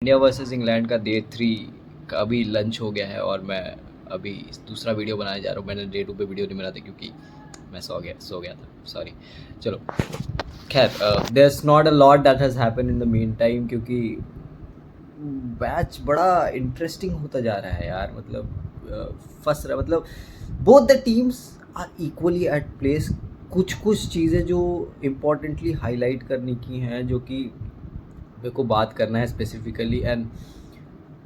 India versus England का day 3 का अभी लंच हो गया है और मैं अभी दूसरा वीडियो बनाने जा रहा हूँ। मैंने डे 2 पे वीडियो नहीं बनाती क्योंकि मैं सो गया था, सॉरी। चलो, खैर, there is not a lot that has happen in the meantime, क्योंकि मैच बड़ा इंटरेस्टिंग होता जा रहा है यार। मतलब फंस रहा, मतलब both the teams are equally at place. कुछ कुछ चीज़ें जो इम्पोर्टेंटली हाईलाइट करने की हैं, जो कि मेरे को बात करना है स्पेसिफिकली। एंड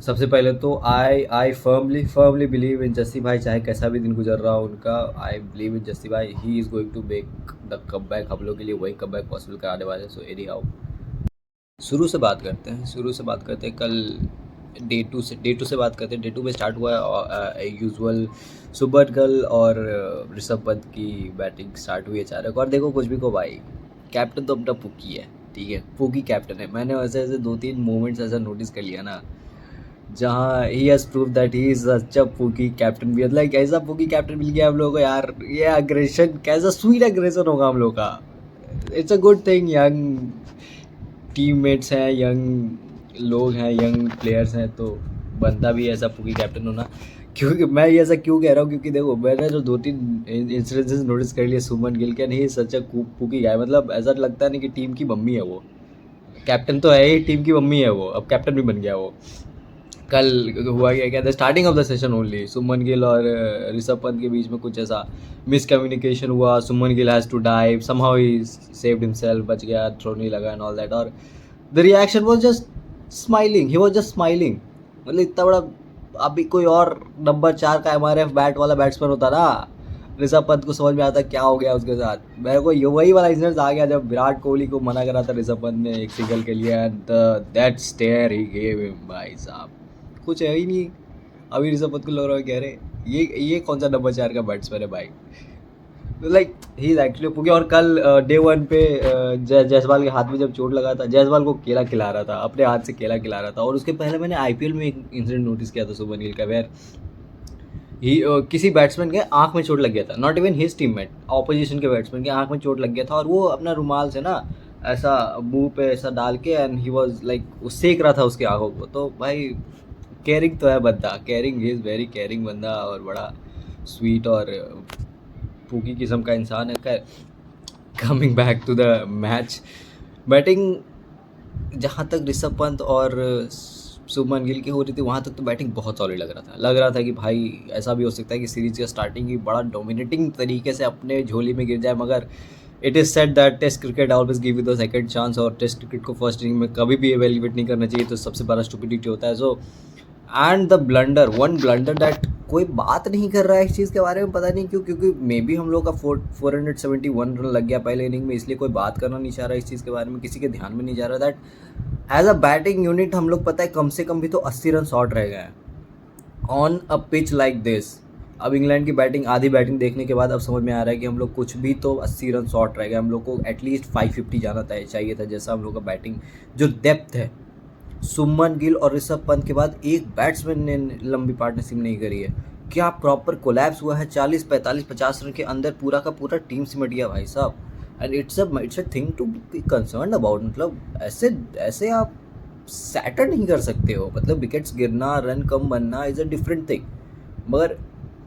सबसे पहले तो I firmly believe in Jassi भाई। चाहे कैसा भी दिन गुजर रहा हो उनका, आई बिलीव इन जस्सी भाई। He is going to make the comeback. हम लोग के लिए वही कम बैक पॉसिबल कराने वाले। सो एनी हाउ, शुरू से बात करते हैं। कल डे टू से बात करते हैं। डे टू में स्टार्ट हुआ यूजुअल सुपर गर्ल और ऋषभ पंत की बैटिंग स्टार्ट हुई अचानक। और देखो, कुछ भी को भाई, कैप्टन तो अपना पुकी है, ठीक है, पुकी कैप्टन है। मैंने ऐसे ऐसे 2-3 मोमेंट्स ऐसा नोटिस कर लिया ना, जहाँ he has prove that he is such a पुकी captain. भी मतलब ऐसा पुकी कैप्टन मिल गया हम लोगों को यार। ये अग्रेशन कैसा स्वीट अग्रेशन होगा हम लोग का। It's a good thing. Young teammates हैं, यंग लोग हैं, यंग प्लेयर्स हैं, तो बनता भी है ऐसा पुकी कैप्टन होना। क्योंकि मैं ये ऐसा क्यों कह रहा हूँ, क्योंकि देखो, मैंने जो 2-3 इंसिडेंसेस नोटिस कर लिए सुमन गिल के, नहीं सच अ पुकी गाय। मतलब ऐसा लगता नहीं कि टीम की मम्मी है वो। कैप्टन तो है ही, टीम की मम्मी है वो, अब कैप्टन भी बन गया वो। कल हुआ क्या, कहते starting off the session only Suman Gill और ऋषभ पंत के बीच में कुछ ऐसा मिसकम्युनिकेशन हुआ। Suman Gill has to dive, somehow he saved himself, बच गया, थ्रो नहीं लगा एंड ऑल दैट। और the reaction was just smiling, he was just smiling. मतलब इतना बड़ा, अभी कोई और नंबर 4 का एमआरएफ बैट वाला बैट्समैन होता ना, ऋषभ पंत को समझ में आता क्या हो गया उसके साथ। मेरे को ये वही वाला इंसिडेंस आ गया जब विराट कोहली को मना करा था ऋषभ पंत ने एक सिंगल के लिए, and that stare he gave him, भाई साहब कुछ है ही नहीं। अभी ऋषभ पंत को लग रहा है, कह रहे ये कौन सा नंबर 4 का बैट्समैन है भाई। Like he is actually पुकी। और कल डे 1 पे जायसवाल के हाथ में जब चोट लगा था, जायसवाल को केला खिला रहा था, अपने हाथ से केला खिला रहा था। और उसके पहले मैंने आईपीएल में एक इंसिडेंट नोटिस किया था सुमन गिल का, वेयर ही किसी बैट्समैन के आंख में चोट लग गया था, not even his teammate, opposition के बैट्समैन के आंख में चोट लग गया था। और वो अपना रुमाल से ना ऐसा मुंह पे ऐसा डाल के, एंड ही वाज लाइक सेक रहा था उसकी आंखों को। तो भाई केयरिंग तो है बंदा, caring, he is very caring बंदा, और बड़ा स्वीट और पूकी किस्म का इंसान है। Coming back to the match, batting जहाँ तक ऋषभ पंत और शुभमन गिल की हो रही थी, वहाँ तक तो बैटिंग बहुत सॉलिड लग रहा था कि भाई ऐसा भी हो सकता है कि सीरीज का स्टार्टिंग ही बड़ा डोमिनेटिंग तरीके से अपने झोली में गिर जाए। मगर it is said that test cricket always give you the second chance, और टेस्ट क्रिकेट को फर्स्ट इनिंग में कभी भी एवेल्युएट नहीं करना चाहिए, तो सबसे बड़ा स्टुपिडिटी होता है। So and the blunder, one blunder that कोई बात नहीं कर रहा है इस चीज़ के बारे में, पता नहीं क्यों। क्योंकि मे बी हम लोग का 471 रन लग गया पहले इनिंग में, इसलिए कोई बात करना नहीं चाह रहा इस चीज़ के बारे में, किसी के ध्यान में नहीं जा रहा that as a batting unit हम लोग, पता है, कम से कम भी तो 80 रन शॉर्ट रह गए हैं on a pitch like this. अब इंग्लैंड की बैटिंग, आधी बैटिंग देखने के बाद अब समझ में आ रहा है कि हम लोग कुछ भी तो 80 रन शॉर्ट रह गए। हम लोग को एटलीस्ट 550 जाना चाहिए था, जैसा हम लोग का बैटिंग जो डेप्थ है। सुमन गिल और ऋषभ पंत के बाद एक बैट्समैन ने लंबी पार्टनरशिप नहीं करी है। क्या प्रॉपर कोलैप्स हुआ है, 40 45 50 रन के अंदर पूरा का पूरा टीम सिमट गया भाई साहब। And it's a thing to be concern about. मतलब ऐसे ऐसे आप सैटर नहीं कर सकते हो। मतलब विकेट्स गिरना, रन कम बनना इज़ अ डिफरेंट थिंग, मगर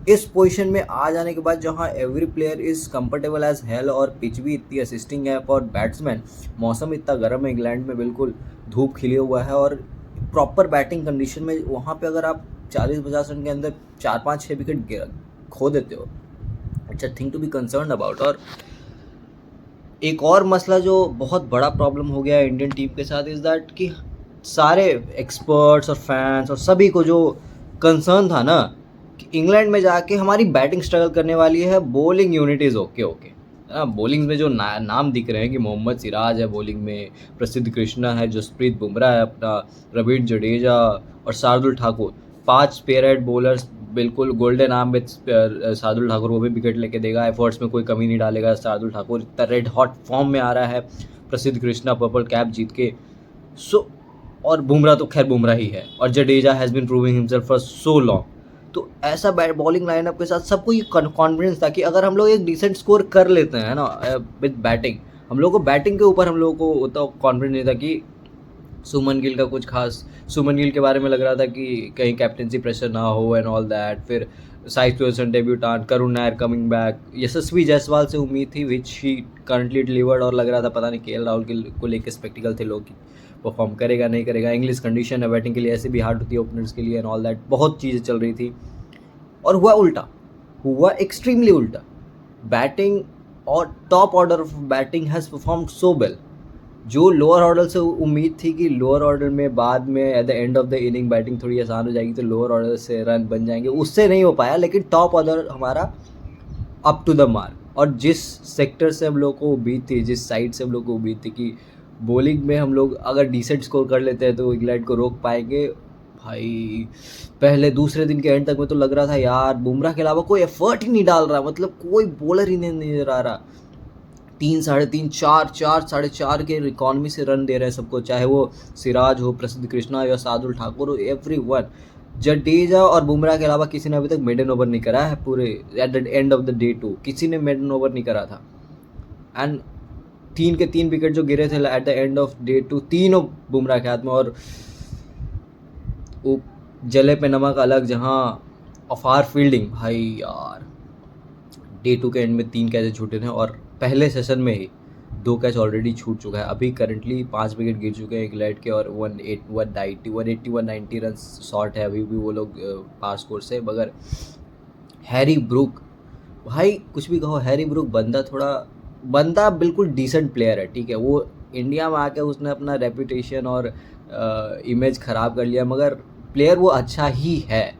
इस पोजीशन में आ जाने के बाद जहां every player is comfortable as hell, और पिच भी इतनी असिस्टिंग है फॉर बैट्समैन, मौसम इतना गर्म है इंग्लैंड में, बिल्कुल धूप खिले हुआ है, और प्रॉपर बैटिंग कंडीशन में वहाँ पे अगर आप 40-50 रन के अंदर 4-5-6 विकेट खो देते हो, it's a thing to be concern about. और एक और मसला जो बहुत बड़ा प्रॉब्लम हो गया है इंडियन टीम के साथ इज़ दैट कि सारे एक्सपर्ट्स और फैंस और सभी को जो कंसर्न था ना कि इंग्लैंड में जाके हमारी बैटिंग स्ट्रगल करने वाली है, bowling unit is okay okay है ना। बॉलिंग में जो नाम दिख रहे हैं कि मोहम्मद सिराज है बॉलिंग में, प्रसिद्ध कृष्णा है, जसप्रीत बुमराह है अपना, रवींद्र जडेजा और Shardul Thakur, 5 pair head bowlers, बिल्कुल golden arm with Shardul Thakur, वो भी विकेट लेके देगा, एफर्ट्स में कोई कमी नहीं डालेगा शार्दुल ठाकुर, इतना रेड हॉट फॉर्म में आ रहा है। प्रसिद्ध कृष्णा पर्पल कैप जीत के। सो और बुमराह तो खैर बुमराह ही है, और Jadeja has been proving himself for so long. तो ऐसा बॉलिंग लाइनअप के साथ सबको ये कॉन्फिडेंस था कि अगर हम लोग एक डिसेंट स्कोर कर लेते हैं ना विद बैटिंग, हम लोग को बैटिंग के ऊपर हम लोगों को उतना कॉन्फिडेंस नहीं था कि सुमन गिल का कुछ खास, सुमन गिल के बारे में लग रहा था कि कहीं कैप्टनसी प्रेशर ना हो एंड ऑल दैट। फिर Sai Sudarshan debutant, Karun Nair coming back, यशस्वी जायसवाल से उम्मीद थी विच ही करंटली डिलीवर्ड, और लग रहा था पता नहीं केएल राहुल को लेकर स्पेक्टिकल थे लोग कि परफॉर्म करेगा नहीं करेगा। इंग्लिश कंडीशन है बैटिंग के लिए, ऐसे भी हार्ड होती है ओपनर्स के लिए एंड ऑल दैट, बहुत चीज़ें चल रही थी। और हुआ उल्टा, हुआ एक्सट्रीमली उल्टा। बैटिंग और top order of batting has performed so well. जो लोअर ऑर्डर से उम्मीद थी कि लोअर ऑर्डर में बाद में at the end of the inning batting थोड़ी आसान हो जाएगी तो लोअर ऑर्डर से रन बन जाएंगे, उससे नहीं हो पाया। लेकिन टॉप ऑर्डर हमारा अप टू द मार्क। और जिस सेक्टर से हम लोग को उम्मीद थी, जिस साइड से हम लोग को उम्मीद थी कि बॉलिंग में हम लोग अगर डिसेंट स्कोर कर लेते हैं तो इंग्लैंड को रोक पाएंगे, भाई पहले दूसरे दिन के एंड तक में तो लग रहा था यार बुमराह के अलावा कोई एफर्ट ही नहीं डाल रहा, मतलब कोई बॉलर ही नहीं नजर आ रहा। 3, 3.5, 4, 4.5 के इकॉनमी से रन दे रहे हैं सबको, चाहे वो सिराज हो, प्रसिद्ध कृष्णा या शार्दुल ठाकुर हो, एवरीवन। जडेजा और बुमराह के अलावा किसी ने अभी तक मेडन ओवर नहीं करा है पूरे at the end of the day 2, किसी ने मेडन ओवर नहीं करा था। एंड 3 के 3 विकेट जो गिरे थे at the end of day 2, तीनों बुमराह के हाथ में। और वो जले पे नमक अलग, जहाँ अफार फील्डिंग, भाई यार डे 2 के एंड में 3 कैचेस छूटे थे और पहले सेशन में ही 2 कैच ऑलरेडी छूट चुका है। अभी करंटली 5 विकेट गिर चुके हैं इंग्लैंड के और 180-190 रन शॉर्ट है अभी भी वो लोग पास स्कोर से। मगर हैरी ब्रूक, भाई कुछ भी कहो, हैरी ब्रूक बंदा बिल्कुल डिसेंट प्लेयर है, ठीक है। वो इंडिया में आके उसने अपना रेपुटेशन और इमेज ख़राब कर लिया, मगर प्लेयर वो अच्छा ही है।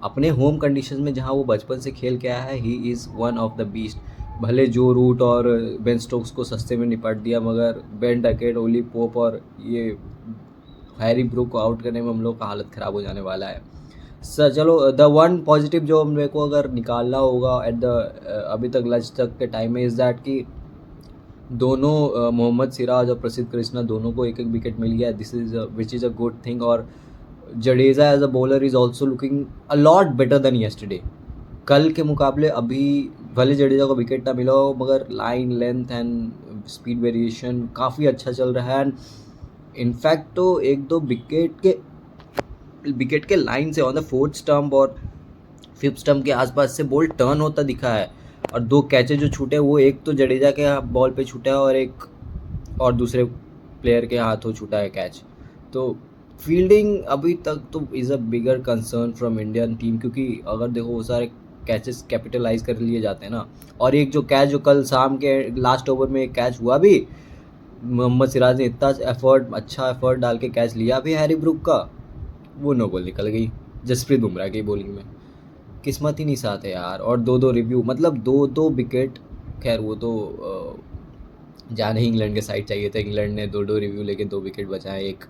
अपने होम कंडीशन में जहाँ वो बचपन से खेल के आया है, he is one of the beast. भले जो रूट और बेन स्टोक्स को सस्ते में निपट दिया, मगर बेन डकेट, ओली पोप और ये हैरी ब्रूक को आउट करने में हम लोग का हालत ख़राब हो जाने वाला है। सर चलो, द वन पॉजिटिव जो मेरे को अगर निकालना होगा एट द अभी तक लंच तक के टाइम में, इज़ दैट कि दोनों मोहम्मद सिराज और प्रसिद्ध कृष्णा दोनों को 1-1 विकेट मिल गया, this is which is a good thing. और Jadeja as a bowler is also looking a lot better than yesterday. कल के मुकाबले अभी भले जडेजा को विकेट ना मिला हो, मगर line length and speed variation काफ़ी अच्छा चल रहा है। एंड इनफैक्ट तो 1-2 विकेट के लाइन से ऑन द 4th स्टंप और 5th स्टंप के आसपास से बॉल टर्न होता दिखा है। और 2 कैचेज जो छूटे, वो एक तो जडेजा के बॉल पे छूटा है और एक और दूसरे प्लेयर के हाथों छूटा है कैच। तो फील्डिंग अभी तक तो is a bigger concern from Indian team, क्योंकि अगर देखो वो सारे कैचेस कैपिटलाइज कर लिए जाते हैं ना। और एक जो कैच जो कल शाम के लास्ट ओवर में एक कैच हुआ भी, मोहम्मद सिराज ने इतना अच्छा एफर्ट डाल के कैच लिया भी हैरी ब्रूक का, वो नो बॉल निकल गई जसप्रीत बुमराह की बॉलिंग में। किस्मत ही नहीं साथ है यार। और 2-2 रिव्यू, मतलब 2-2 विकेट। खैर वो तो जाने ही इंग्लैंड के साइड चाहिए था। इंग्लैंड ने 2-2 रिव्यू लेके 2 विकेट बचाए, एक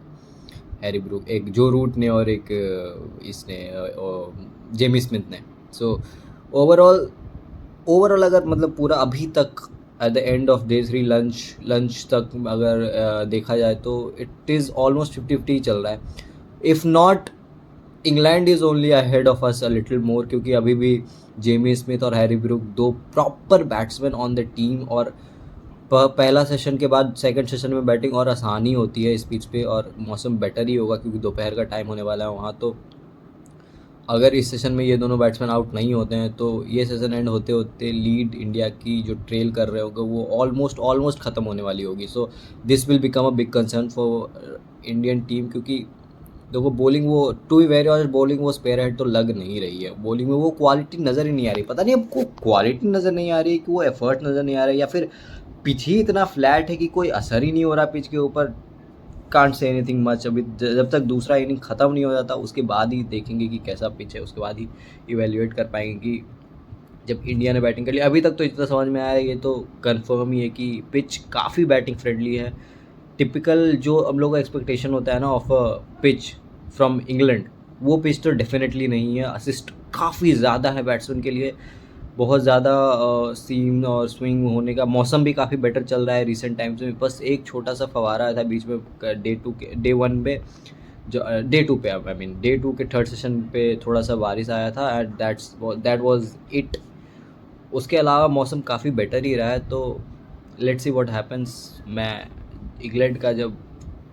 हैरी ब्रूक, एक जो रूट ने और एक इसने जेमी स्मिथ ने। सो ओवरऑल अगर मतलब पूरा अभी तक at the end of day 3 lunch तक अगर देखा जाए तो इट इज़ ऑलमोस्ट 50-50 चल रहा है। If not England is only ahead of us a little more, क्योंकि अभी भी जेमी स्मिथ और Harry Brook 2 proper batsman on the team. और पहला सेशन के बाद सेकंड सेशन में बैटिंग और आसानी होती है इस पिच पे, और मौसम बेटर ही होगा क्योंकि दोपहर का टाइम होने वाला है वहाँ। तो अगर इस सेशन में ये दोनों बैट्समैन आउट नहीं होते हैं तो ये सेशन एंड होते होते लीड इंडिया की जो ट्रेल कर रहे होंगे वो ऑलमोस्ट ख़त्म होने वाली होगी। So this will become a big concern for Indian team, क्योंकि देखो बॉलिंग, वो to be very honest bowling वो स्पेयर हेड तो लग नहीं रही है। बॉलिंग में वो क्वालिटी नज़र ही नहीं आ रही। पता नहीं अब को क्वालिटी नज़र नहीं आ रही कि वो एफर्ट नज़र नहीं आ रहा है, या फिर पिच ही इतना फ्लैट है कि कोई असर ही नहीं हो रहा पिच के ऊपर। Can't say anything much. अभी जब तक दूसरा इनिंग ख़त्म नहीं हो जाता उसके बाद ही देखेंगे कि कैसा पिच है, उसके बाद ही इवेल्युएट कर पाएंगे कि जब इंडिया ने बैटिंग कर ली। अभी तक तो इतना समझ में आया, ये तो कंफर्म ही है कि पिच काफ़ी बैटिंग फ्रेंडली है। टिपिकल जो हम लोग का एक्सपेक्टेशन होता है ना of a pitch from England, वो पिच तो डेफिनेटली नहीं है। असिस्ट काफ़ी ज़्यादा है बैट्समैन के लिए, बहुत ज़्यादा सीम और स्विंग होने का। मौसम भी काफ़ी बेटर चल रहा है रिसेंट टाइम्स में। बस एक छोटा सा फवारा आया था बीच में डे 1 पे, जो डे 2 पे, आई मीन डे 2 के 3rd सेशन पे थोड़ा सा बारिश आया था एंड दैट वाज इट। उसके अलावा मौसम काफ़ी बेटर ही रहा है। तो लेट्स सी व्हाट हैपन्स। मैं इंग्लैंड का, जब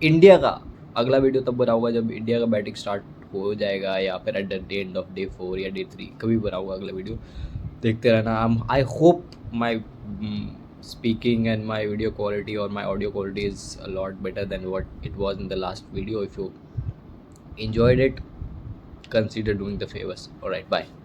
इंडिया का अगला वीडियो तब बनाऊंगा जब इंडिया का बैटिंग स्टार्ट हो जाएगा, या फिर at the end of day 4 या डे 3 कभी बनाऊंगा अगला वीडियो। देखते रहना। I hope my speaking and my video quality or my audio quality is a lot better than what it was in the last video. If you enjoyed it, consider doing the favors. All right, bye.